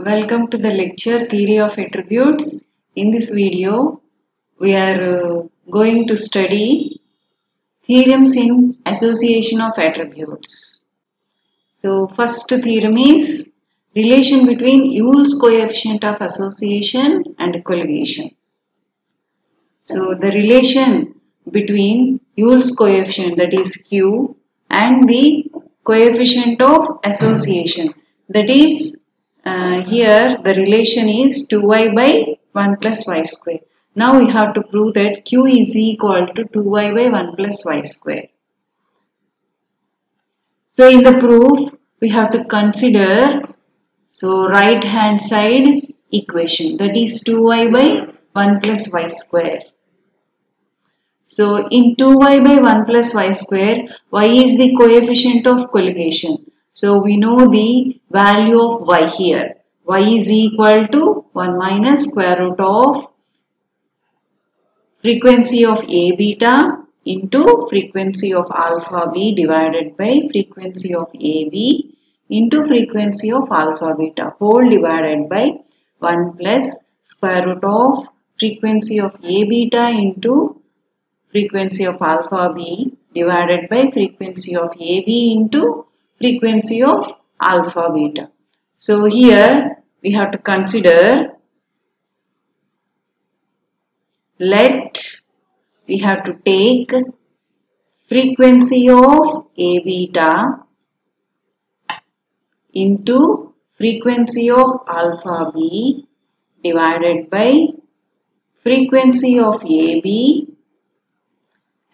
Welcome to the lecture Theory of Attributes. In this video, we are going to study theorems in association of attributes. So, first theorem is relation between Yule's coefficient of association and colligation. So, the relation between Yule's coefficient, that is Q, and the coefficient of association, that is here the relation is 2y by 1 plus y square. Now we have to prove that Q is equal to 2y by 1 plus y square. So in the proof we have to consider right hand side equation, that is 2y by 1 plus y square. So in 2y by 1 plus y square, y is the coefficient of colligation. So we know the value of y here. Y is equal to 1 minus square root of frequency of A beta into frequency of alpha b divided by frequency of AB into frequency of alpha beta whole divided by 1 plus square root of frequency of A beta into frequency of alpha b divided by frequency of AB into frequency of alpha beta. So here we have to consider, we have to take frequency of A beta into frequency of alpha b divided by frequency of AB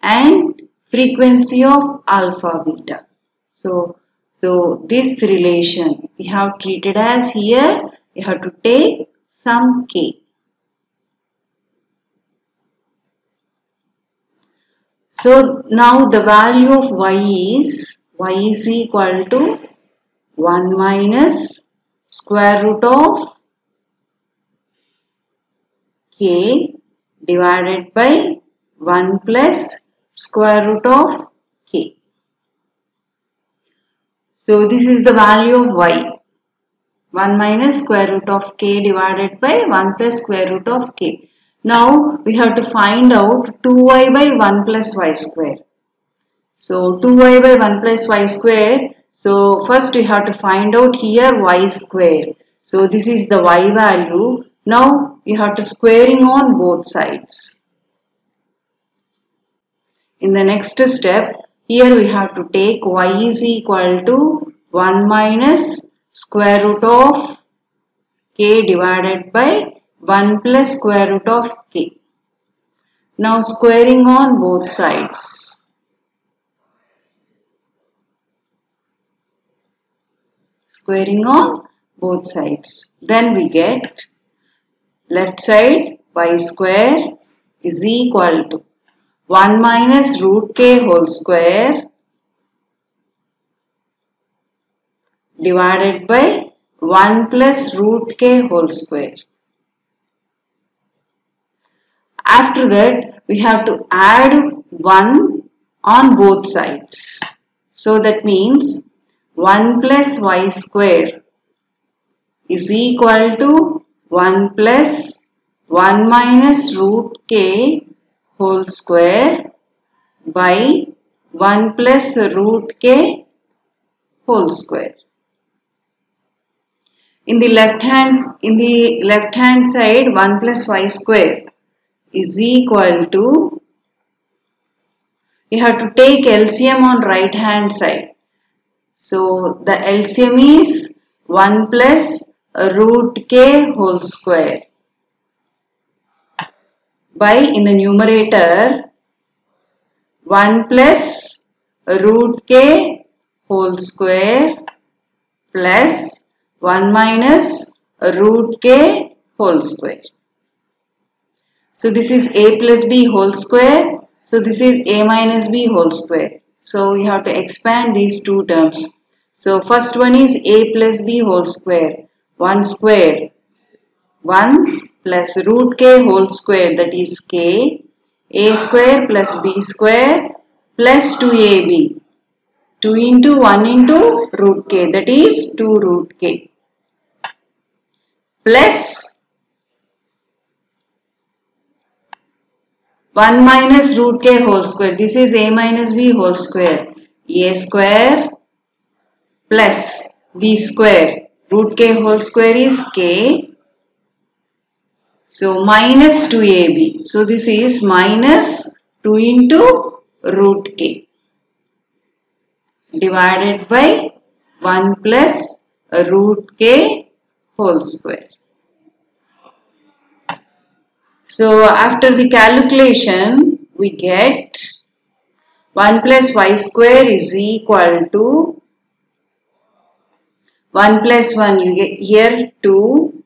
and frequency of alpha beta. So this relation we have treated as here, we have to take some k. So now the value of y is equal to 1 minus square root of k divided by 1 plus square root of k. So this is the value of y, 1 minus square root of k divided by 1 plus square root of k. Now we have to find out 2y by 1 plus y square. So 2y by 1 plus y square. So first we have to find out here y square. So this is the y value. Now we have to squaring on both sides. In the next step, here we have to take y is equal to 1 minus square root of k divided by 1 plus square root of k. Now squaring on both sides. Squaring on both sides. Then we get left side y square is equal to 1 minus root k whole square divided by 1 plus root k whole square. After that, we have to add 1 on both sides. So that means 1 plus y square is equal to 1 plus 1 minus root k whole square by 1 plus root k whole square. In the left hand side, 1 plus y square is equal to, we have to take LCM on right hand side. So the LCM is 1 plus root k whole square by, in the numerator, 1 plus root k whole square plus 1 minus root k whole square. So this is a plus b whole square. So this is a minus b whole square. So we have to expand these two terms. So first one is a plus b whole square. 1 square. 1 plus root k whole square, that is k. A square plus b square plus 2ab. 2 into 1 into root k, that is 2 root k. plus 1 minus root k whole square. This is a minus b whole square. A square plus b square. Root k whole square is k. So minus 2ab. So this is minus 2 into root k divided by 1 plus root k whole square. So after the calculation we get 1 plus y square is equal to 1 plus 1, you get here 2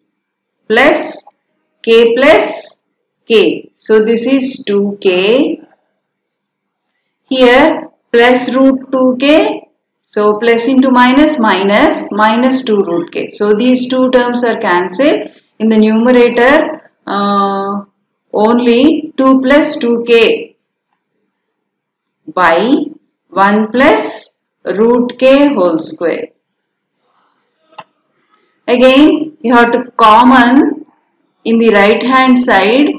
plus k plus k. So this is 2k. Here plus root 2k. So plus into minus, minus 2 root k. So these two terms are cancelled. In the numerator only 2 plus 2k by 1 plus root k whole square. Again you have to common in the right hand side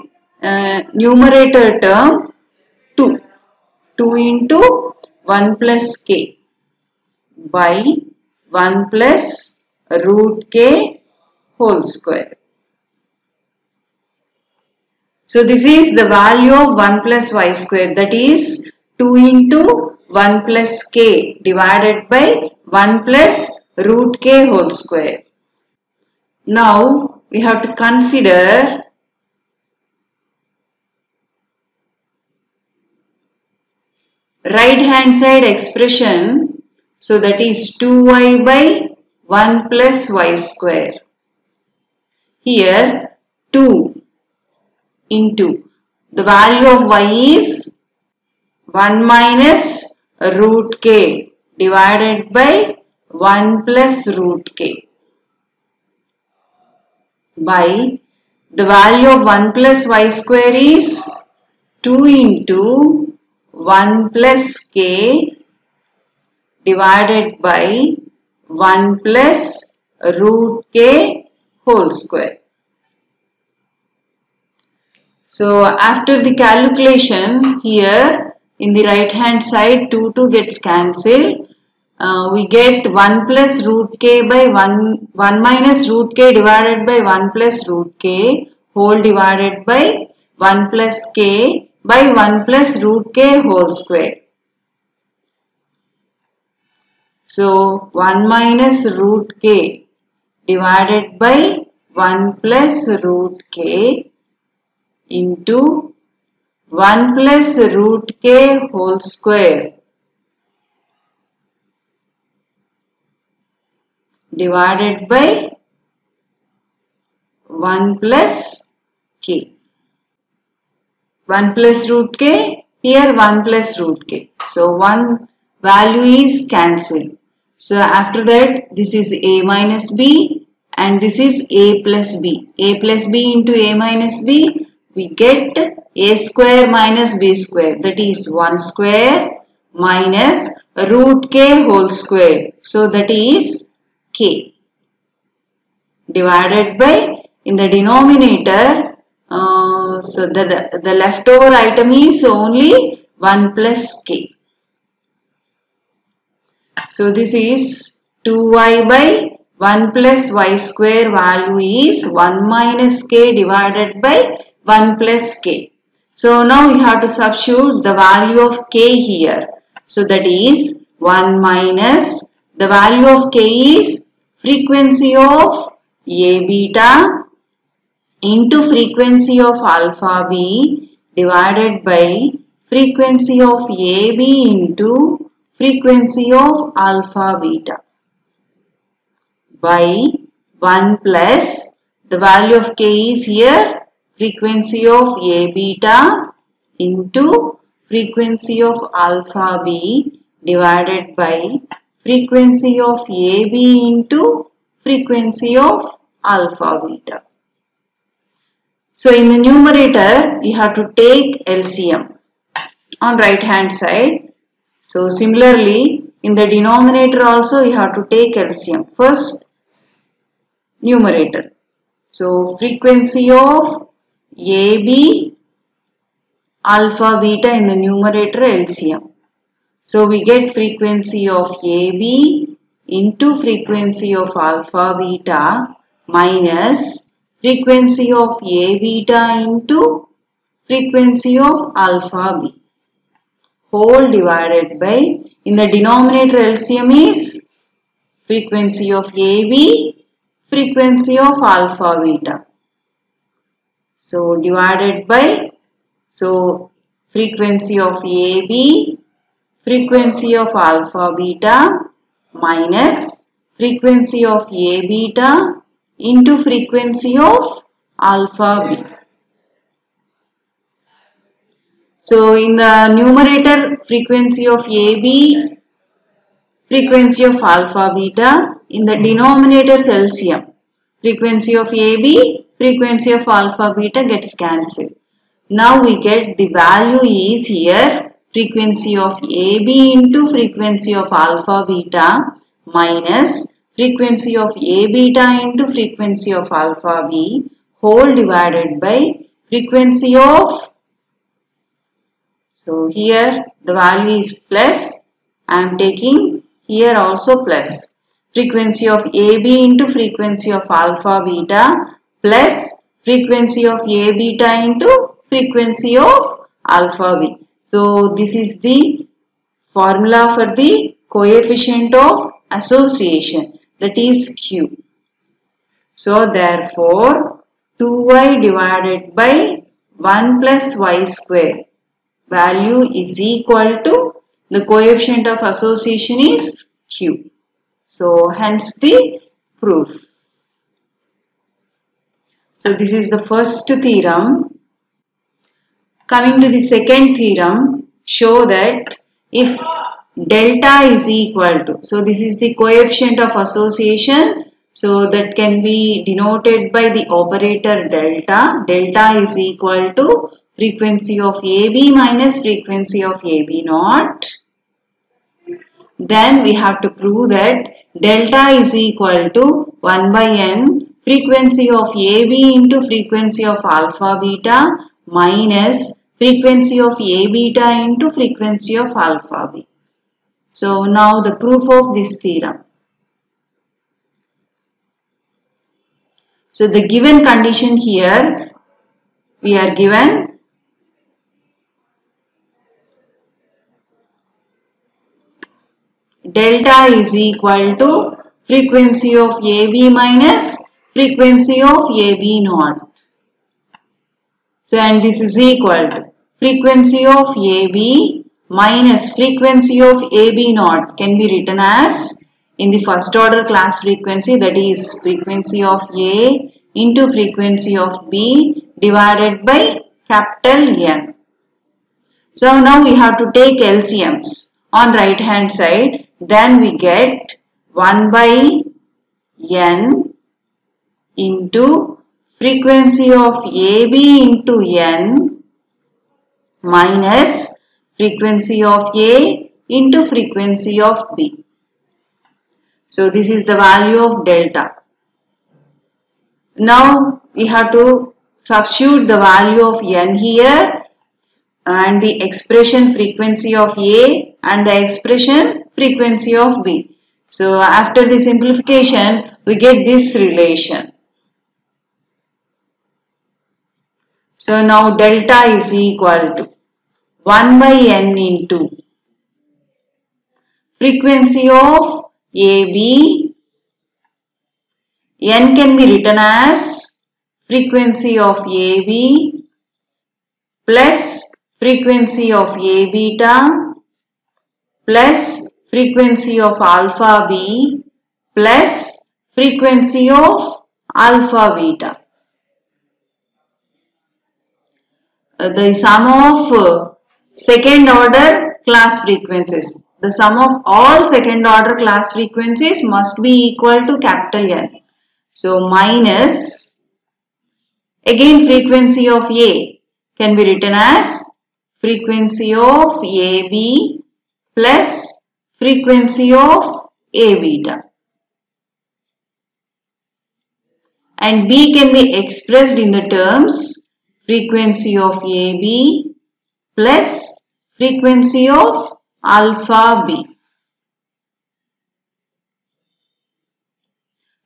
numerator term 2. 2 into 1 plus k by 1 plus root k whole square. So this is the value of 1 plus y square, that is 2 into 1 plus k divided by 1 plus root k whole square. Now we have to consider right hand side expression. So that is 2y by 1 plus y square. Here 2 into the value of y is 1 minus root k divided by 1 plus root k by the value of 1 plus y square is 2 into 1 plus k divided by 1 plus root k whole square. So after the calculation here in the right hand side 2 gets cancelled. We get 1 plus root k by 1 minus root k divided by 1 plus root k whole divided by 1 plus k by 1 plus root k whole square. So 1 minus root k divided by 1 plus root k into 1 plus root k whole square divided by 1 plus k. 1 plus root k, here 1 plus root k. So 1 value is cancelled. So after that this is a minus b and this is a plus b. A plus b into a minus b, we get a square minus b square, that is 1 square minus root k whole square. So that is k divided by, in the denominator so the leftover item is only 1 plus k. So this is 2y by 1 plus y square value is 1 minus k divided by 1 plus k. So now we have to substitute the value of k here. So that is 1 minus the value of k is frequency of a beta into frequency of alpha b divided by frequency of ab into frequency of alpha beta by 1 plus the value of k is here frequency of a beta into frequency of alpha b divided by frequency of ab into frequency of alpha beta. So in the numerator you have to take LCM on right hand side. So similarly in the denominator also you have to take LCM. First numerator So frequency of AB alpha beta in the numerator LCM. So we get frequency of AB into frequency of alpha beta minus frequency of A beta into frequency of alpha b whole divided by, in the denominator LCM is frequency of AB, frequency of alpha beta. So divided by, so frequency of AB, frequency of alpha beta minus frequency of A beta into frequency of alpha b. So in the numerator frequency of AB, frequency of alpha beta, in the denominator's LCM, frequency of AB, frequency of alpha beta gets cancelled. Now we get the value is here frequency of AB into frequency of alpha beta minus frequency of A beta into frequency of alpha b whole divided by frequency of, so here the value is plus, I am taking here also plus, frequency of AB into frequency of alpha beta plus frequency of A beta into frequency of alpha b. So this is the formula for the coefficient of association, that is Q. So therefore 2y divided by 1 plus y square value is equal to, the coefficient of association is Q. So hence the proof. So this is the first theorem. Coming to the second theorem, show that if delta is equal to, so this is the coefficient of association, so that can be denoted by the operator delta. Delta is equal to frequency of AB minus frequency of AB naught. Then we have to prove that delta is equal to 1 by n frequency of AB into frequency of alpha beta minus frequency of A beta into frequency of alpha b. So now the proof of this theorem. So the given condition here, we are given delta is equal to frequency of AB minus frequency of AB naught. So and this is equal to frequency of AB minus frequency of AB naught can be written as, in the first order class frequency, that is frequency of A into frequency of B divided by capital N. So now we have to take LCMs on right hand side, then we get 1 by N into frequency of AB into N minus frequency of A into frequency of B. So this is the value of delta. Now we have to substitute the value of N here and the expression frequency of A and the expression frequency of B. So after the simplification we get this relation. So now delta is equal to 1 by N into frequency of AB. N can be written as frequency of AB plus frequency of A beta plus frequency of alpha b plus frequency of alpha beta. The sum of second order class frequencies. The sum of all second order class frequencies must be equal to capital N. So minus, again frequency of A can be written as frequency of AB plus frequency of A beta. and B can be expressed in the terms frequency of AB plus frequency of alpha B.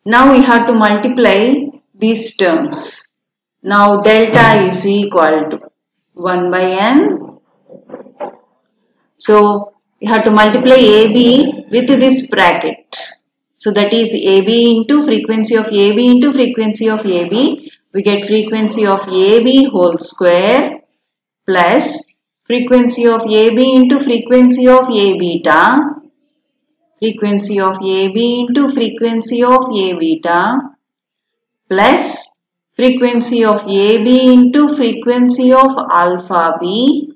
Now we have to multiply these terms. Now delta is equal to 1 by n. So we have to multiply AB with this bracket. So that is AB into frequency of AB into frequency of AB. We get frequency of AB whole square plus frequency of AB into frequency of A beta. Frequency of AB into frequency of A beta plus frequency of AB into frequency of alpha B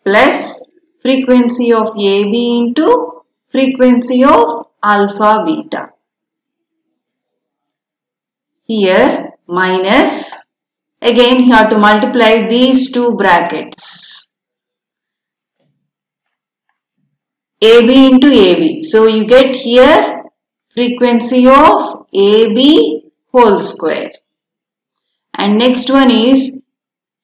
plus frequency of AB into frequency of alpha beta. Here minus, again you have to multiply these two brackets. AB into AB. So you get here frequency of AB whole square. And next one is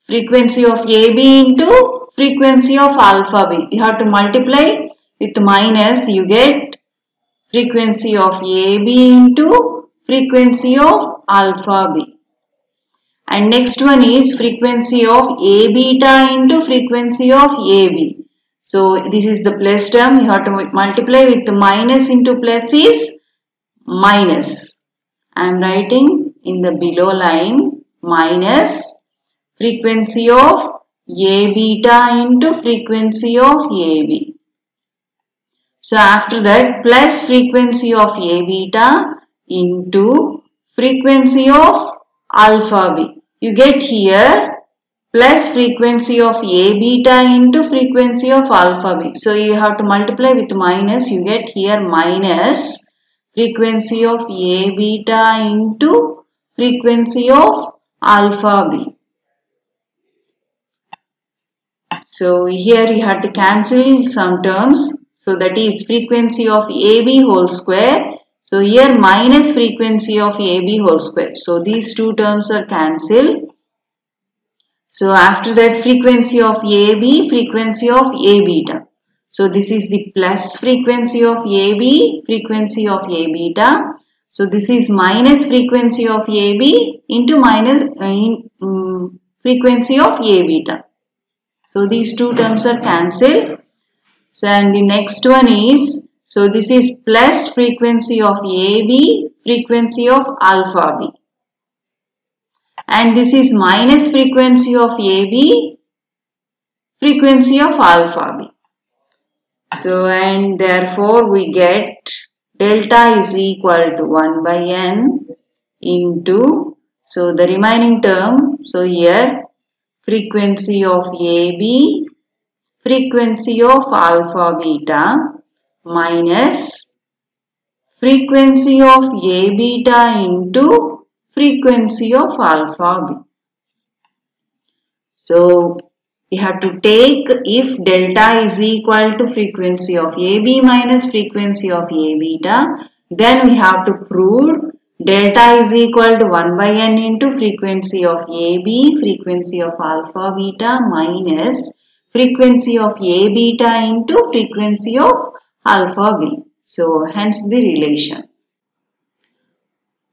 frequency of AB into frequency of alpha B. You have to multiply with minus, you get frequency of AB into frequency of alpha B. And next one is frequency of A beta into frequency of AB. So this is the plus term, you have to multiply with minus into plus is minus. I am writing in the below line minus frequency of A beta into frequency of AB. So after that plus frequency of A beta into frequency of alpha B. You get here plus frequency of A beta into frequency of alpha B. So you have to multiply with minus, you get here minus frequency of A beta into frequency of alpha B. So here you have to cancel some terms. So that is frequency of AB whole square. So here minus frequency of AB whole square. So these two terms are cancelled. So after that frequency of AB, frequency of A beta. So this is the plus frequency of AB, frequency of A beta. So this is minus frequency of AB into minus frequency of A beta. So these two terms are cancelled. So and the next one is, so this is plus frequency of AB, frequency of alpha B. And this is minus frequency of AB, frequency of alpha B. So and therefore we get delta is equal to 1 by n into, so the remaining term, so here frequency of AB, frequency of alpha beta minus frequency of A beta into frequency of alpha B. So we have to take if delta is equal to frequency of AB minus frequency of A beta, then we have to prove delta is equal to 1 by n into frequency of AB, frequency of alpha beta minus frequency of A beta into frequency of alpha B. So hence the relation.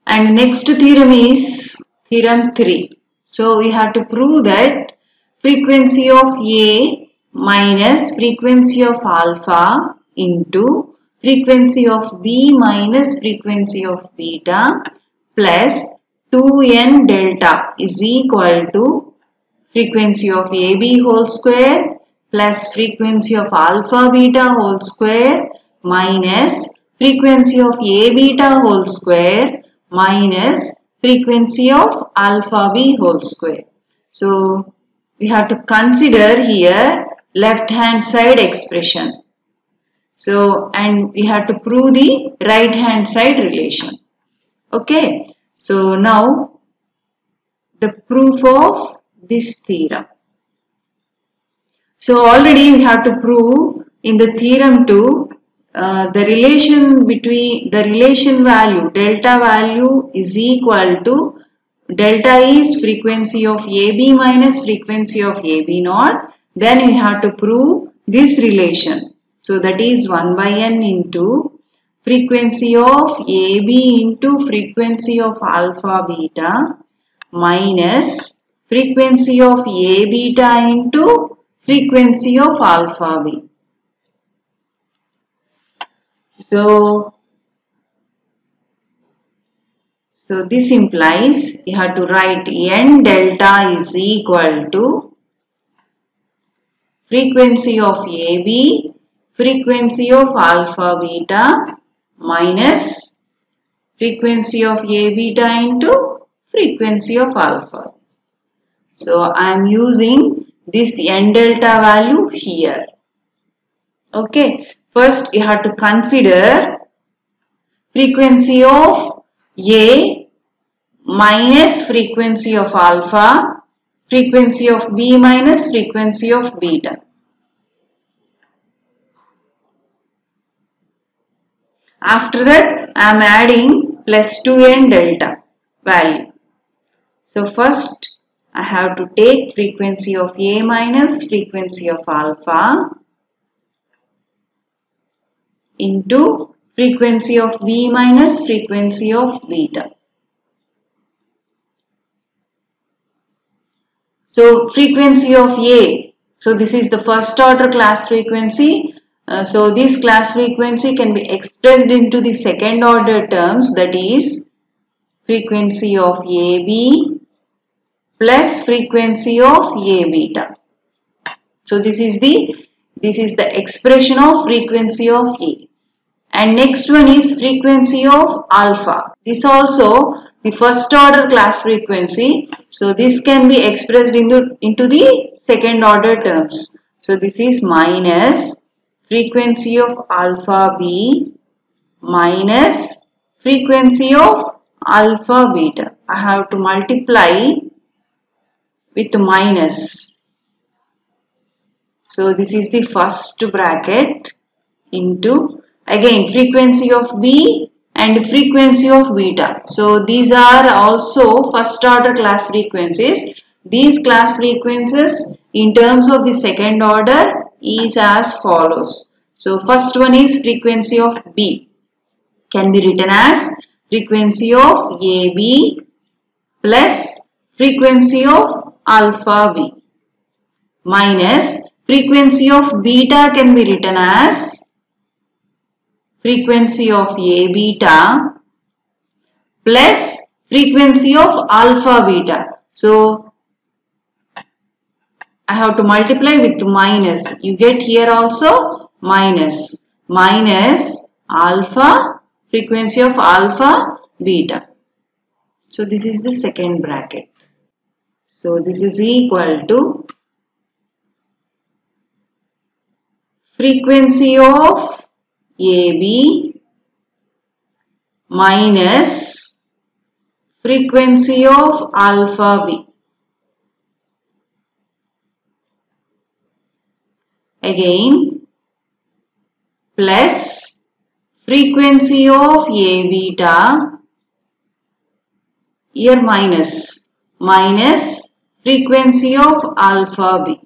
And next theorem is theorem 3. So we have to prove that frequency of A minus frequency of alpha into frequency of B minus frequency of beta plus 2n delta is equal to frequency of AB whole square plus frequency of alpha beta whole square minus frequency of A beta whole square minus frequency of alpha B whole square. So we have to consider here left hand side expression. So and we have to prove the right hand side relation. Okay. So now the proof of this theorem. So already we have to prove in the theorem 2 the relation value, delta value is equal to, delta is frequency of AB minus frequency of AB naught. Then we have to prove this relation. So that is 1 by n into frequency of AB into frequency of alpha beta minus frequency of A beta into frequency of alpha B. So this implies you have to write n delta is equal to frequency of AB, frequency of alpha beta minus frequency of A beta into frequency of alpha. So I am using this n delta value here. Okay. First you have to consider frequency of A minus frequency of alpha, frequency of B minus frequency of beta. After that I am adding plus 2n delta value. So first I have to take frequency of A minus frequency of alpha into frequency of B minus frequency of beta. So frequency of A, so this is the first order class frequency. So this class frequency can be expressed into the second order terms, that is frequency of AB plus frequency of A beta. So this is the expression of frequency of A. And next one is frequency of alpha. This also the first order class frequency. So this can be expressed into the second order terms. So this is minus frequency of alpha B minus frequency of alpha beta. I have to multiply with minus. So this is the first bracket into again frequency of B and frequency of beta. So these are also first order class frequencies. These class frequencies in terms of the second order is as follows. So first one is frequency of B, can be written as frequency of AB plus frequency of alpha B minus frequency of beta can be written as frequency of A beta plus frequency of alpha beta. So I have to multiply with minus. You get here also minus alpha, frequency of alpha beta. So this is the second bracket. So this is equal to frequency of AB minus frequency of alpha B. Again plus frequency of A beta, here minus frequency of alpha B.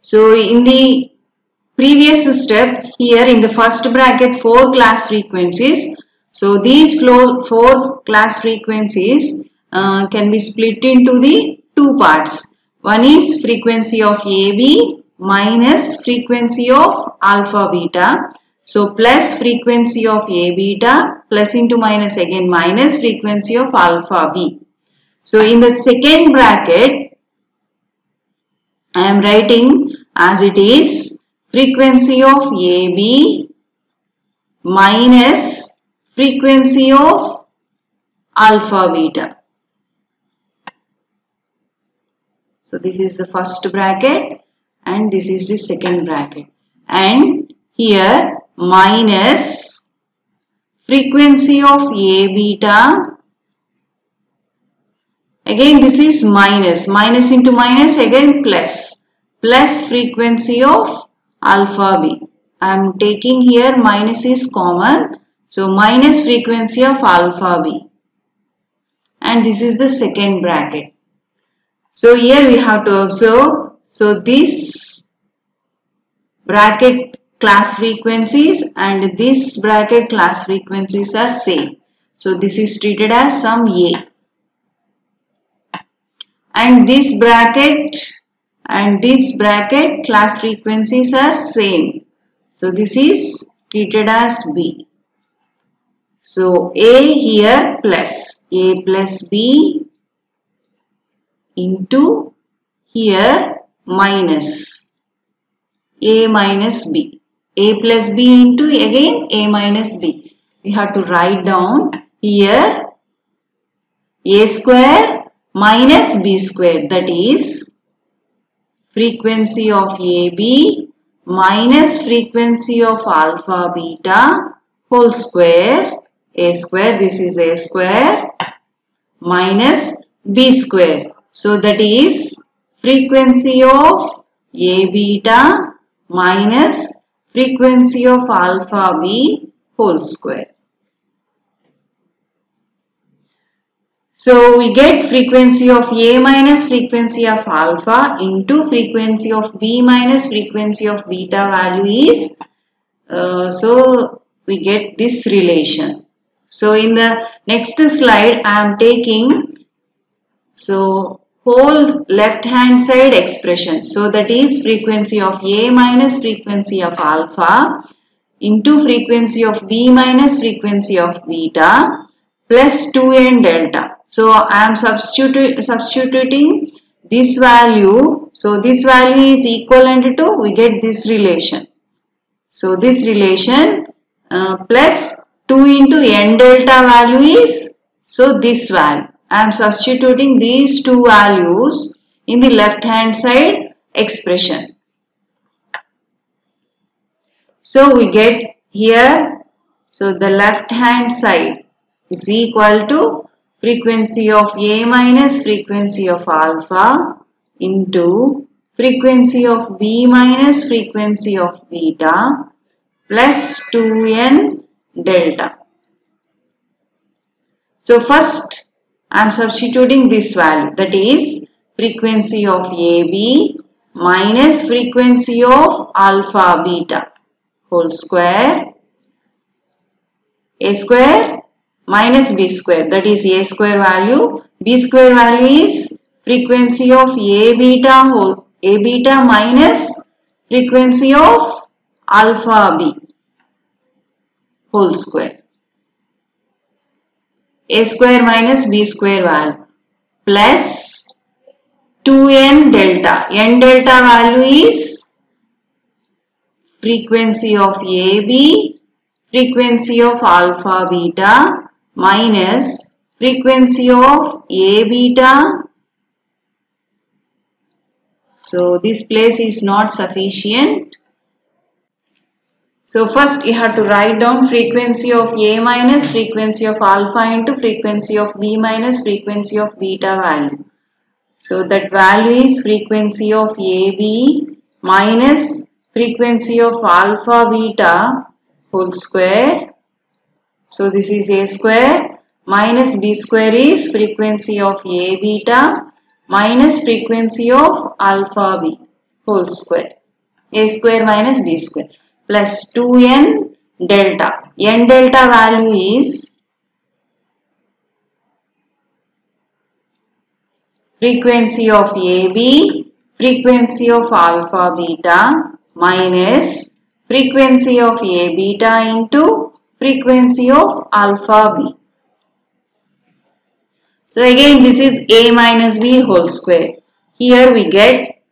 So in the previous step, here in the first bracket 4 class frequencies. So these 4 class frequencies can be split into the 2 parts. One is frequency of AB minus frequency of alpha beta. So plus frequency of A beta plus into minus again minus frequency of alpha B. So in the second bracket, I am writing as it is frequency of AB minus frequency of alpha beta. So this is the first bracket and this is the second bracket. And here minus frequency of A beta. Again this is minus into minus again plus. plus frequency of alpha b. I am taking here minus is common. So minus frequency of alpha b. And this is the second bracket. So here we have to observe. So this bracket class frequencies and this bracket class frequencies are same. So this is treated as some A. And this bracket and this bracket class frequencies are same. So this is treated as B. So A here plus A plus B into here minus A minus B. A plus B into again A minus B. We have to write down here A square minus B square, that is frequency of AB minus frequency of alpha beta whole square. A square, this is A square minus B square. So that is frequency of A beta minus frequency of alpha b whole square. So we get frequency of A minus frequency of alpha into frequency of B minus frequency of beta value is, so we get this relation. So in the next slide I am taking, so whole left hand side expression. So that is frequency of A minus frequency of alpha into frequency of B minus frequency of beta plus 2n delta. So I am substituting this value. So this value is equivalent to, we get this relation. So this relation plus 2 into n delta value is, so this value. I am substituting these two values in the left hand side expression. So we get here, so the left hand side is equal to frequency of A minus frequency of alpha into frequency of B minus frequency of beta plus 2n delta. So first I am substituting this value, that is frequency of AB minus frequency of alpha beta whole square, A square minus B square, that is A square value, B square value is frequency of A beta minus frequency of alpha b whole square. A square minus B square value plus 2n delta. N delta value is frequency of AB, frequency of alpha beta minus frequency of A beta. So this place is not sufficient. So first you have to write down frequency of A minus frequency of alpha into frequency of B minus frequency of beta value. So that value is frequency of AB minus frequency of alpha beta whole square. So this is A square minus B square is frequency of A beta minus frequency of alpha b whole square. A square minus B square plus 2n delta. N delta value is frequency of AB, frequency of alpha beta minus frequency of A beta into frequency of alpha b. So again this is A minus B whole square. Here we get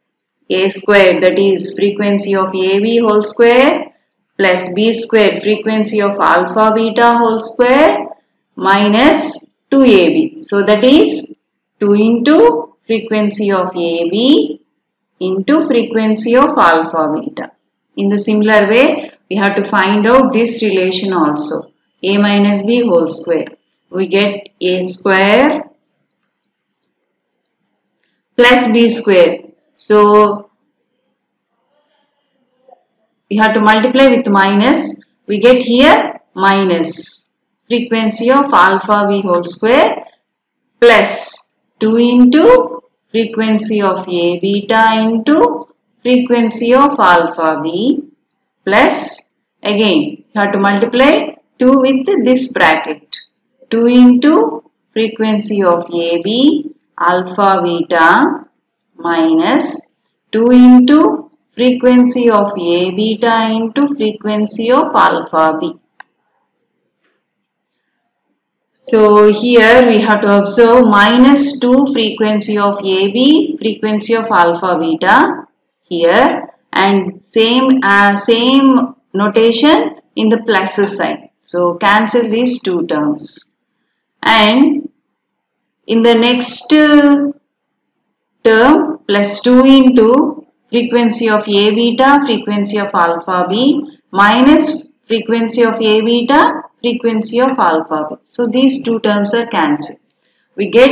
A square, that is frequency of AB whole square plus B square frequency of alpha beta whole square minus 2AB. So that is 2 into frequency of AB into frequency of alpha beta. In the similar way we have to find out this relation also. A minus B whole square. We get A square plus B square. So we have to multiply with minus. We get here minus frequency of alpha v whole square plus 2 into frequency of A beta into frequency of alpha v plus again you have to multiply 2 with this bracket. 2 into frequency of AB alpha beta minus 2 into frequency of A beta into frequency of alpha b. So here we have to observe minus 2 frequency of AB frequency of alpha beta here and same notation in the plus sign. So cancel these two terms. And in the next term plus 2 into frequency of A beta frequency of alpha b minus frequency of A beta frequency of alpha b. So these two terms are cancelled. We get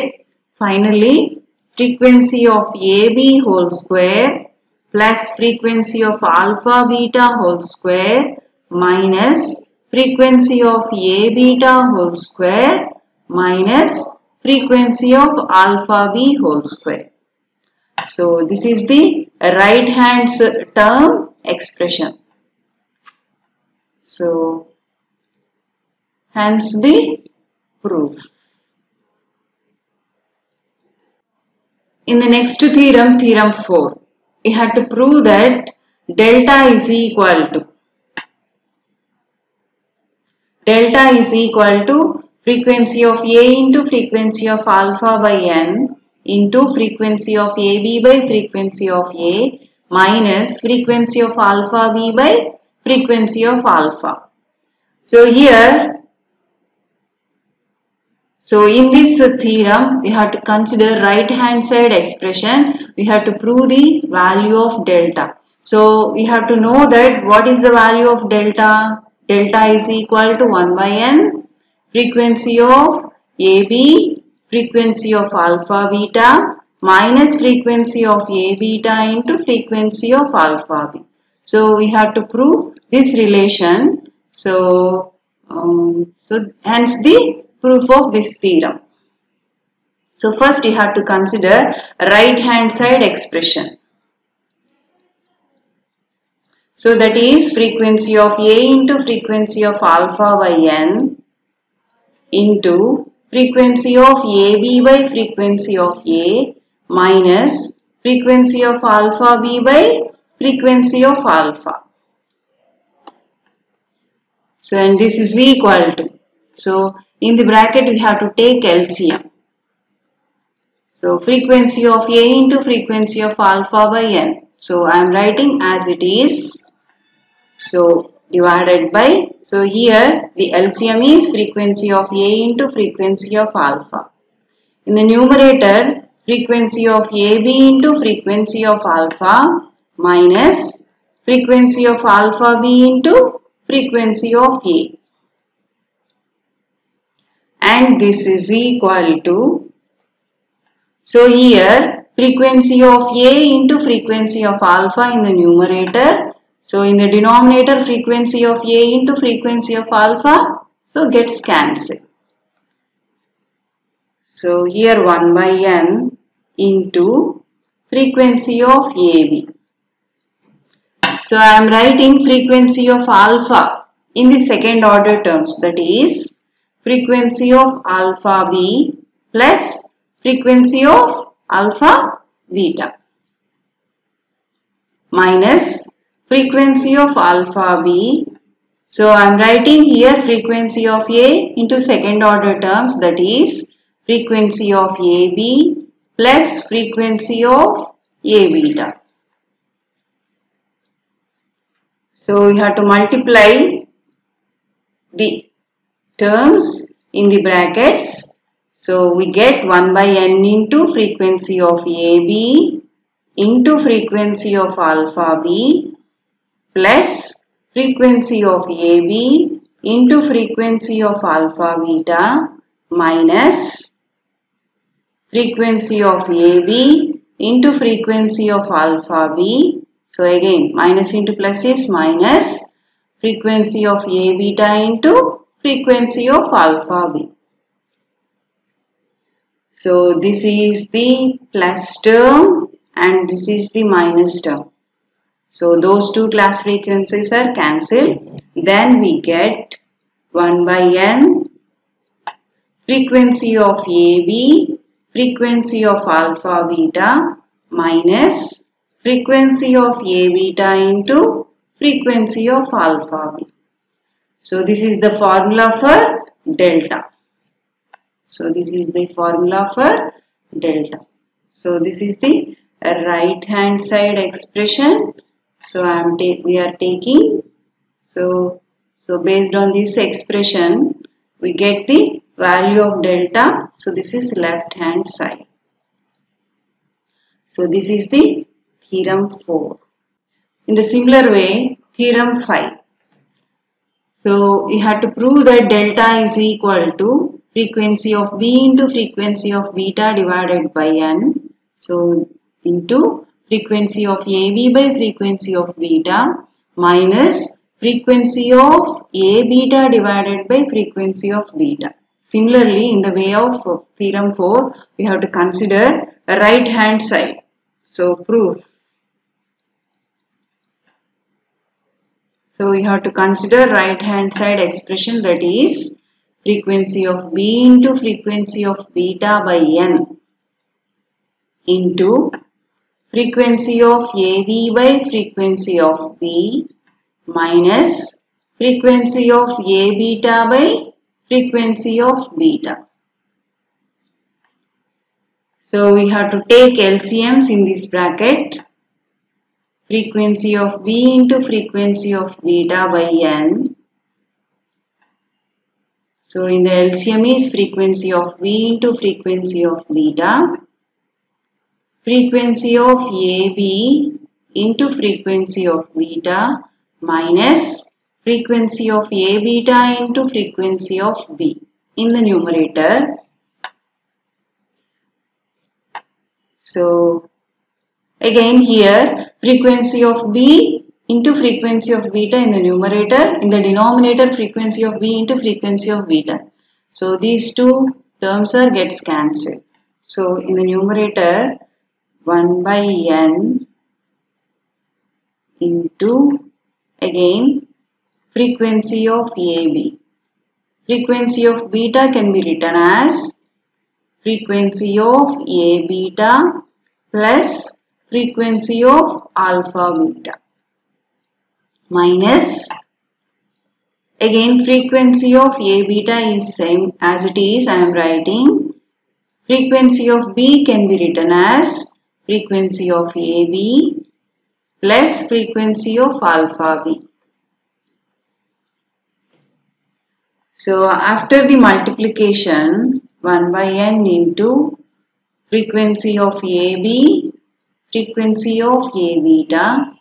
finally frequency of AB whole square plus frequency of alpha beta whole square minus frequency of A beta whole square minus frequency of alpha b whole square. So this is the right hand term expression. So hence the proof. In the next theorem, theorem 4, we had to prove that delta is equal to frequency of A into frequency of alpha by n into frequency of AB by frequency of A minus frequency of alpha B by frequency of alpha. So in this theorem, we have to consider right hand side expression. We have to prove the value of delta. So we have to know that what is the value of delta? Delta is equal to 1 by n frequency of AB frequency of alpha beta minus frequency of A beta into frequency of alpha b. So we have to prove this relation. So hence the proof of this theorem. So first you have to consider right hand side expression. So that is frequency of A into frequency of alpha by n into frequency of AB by frequency of A minus frequency of alpha B by frequency of alpha. So and this is equal to. So in the bracket we have to take LCM. So frequency of A into frequency of alpha by n. So I am writing as it is. So divided by. So here the LCM is frequency of A into frequency of alpha. In the numerator frequency of AB into frequency of alpha minus frequency of alpha B into frequency of A. And this is equal to, so here frequency of A into frequency of alpha in the numerator. So in the denominator frequency of A into frequency of alpha, so gets cancelled. So here 1 by n into frequency of AB. So I am writing frequency of alpha in the second order terms, that is frequency of alpha b plus frequency of alpha beta minus frequency of alpha b. So I am writing here frequency of A into second order terms, that is frequency of AB plus frequency of A beta. So we have to multiply the terms in the brackets. So we get 1 by n into frequency of AB into frequency of alpha b plus frequency of AB into frequency of alpha beta minus frequency of AB into frequency of alpha b. So again, minus into plus is minus frequency of A beta into frequency of alpha B. So this is the plus term and this is the minus term. So those two class frequencies are cancelled. Then we get 1 by n frequency of AB, frequency of alpha beta minus frequency of A beta into frequency of alpha B. So this is the formula for delta. So this is the formula for delta. So this is the right hand side expression. So we are taking. So based on this expression, we get the value of delta. So this is left hand side. So this is the theorem 4. In the similar way, theorem 5. So you have to prove that delta is equal to frequency of B into frequency of beta divided by n. So into frequency of AB by frequency of beta minus frequency of A beta divided by frequency of beta. Similarly, in the way of theorem 4, we have to consider a right hand side. So proof. So we have to consider right hand side expression, that is frequency of B into frequency of beta by n into frequency of AB by frequency of B minus frequency of A beta by frequency of beta. So we have to take LCMs in this bracket. Frequency of B into frequency of beta by n. So in the LCM is frequency of B into frequency of beta. Frequency of AB into frequency of beta minus frequency of A beta into frequency of B in the numerator. So again here frequency of B into frequency of beta in the numerator, in the denominator frequency of B into frequency of beta. So these two terms are gets cancelled. So in the numerator 1 by n into again frequency of AB. Frequency of beta can be written as frequency of A beta plus frequency of alpha beta minus again frequency of A beta is same as it is, I am writing. Frequency of B can be written as frequency of AB plus frequency of alpha B. So after the multiplication 1 by n into frequency of AB, frequency of A beta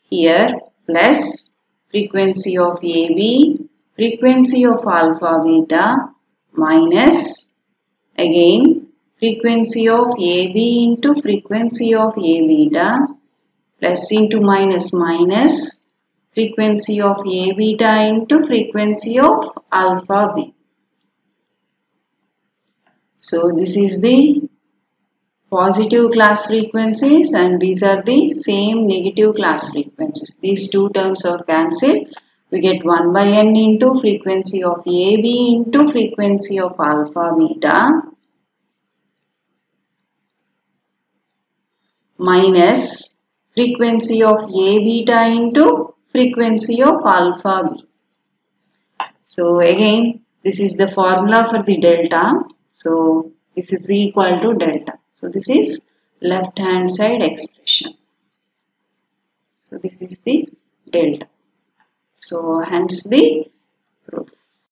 here plus frequency of AB, frequency of alpha beta minus again frequency of AB into frequency of A beta plus into minus minus frequency of A beta into frequency of alpha B. So this is the positive class frequencies and these are the same negative class frequencies. These two terms are cancelled. We get 1 by n into frequency of AB into frequency of alpha beta minus frequency of A beta into frequency of alpha B. So again this is the formula for the delta. So this is equal to delta. So this is left hand side expression. So this is the delta. So hence the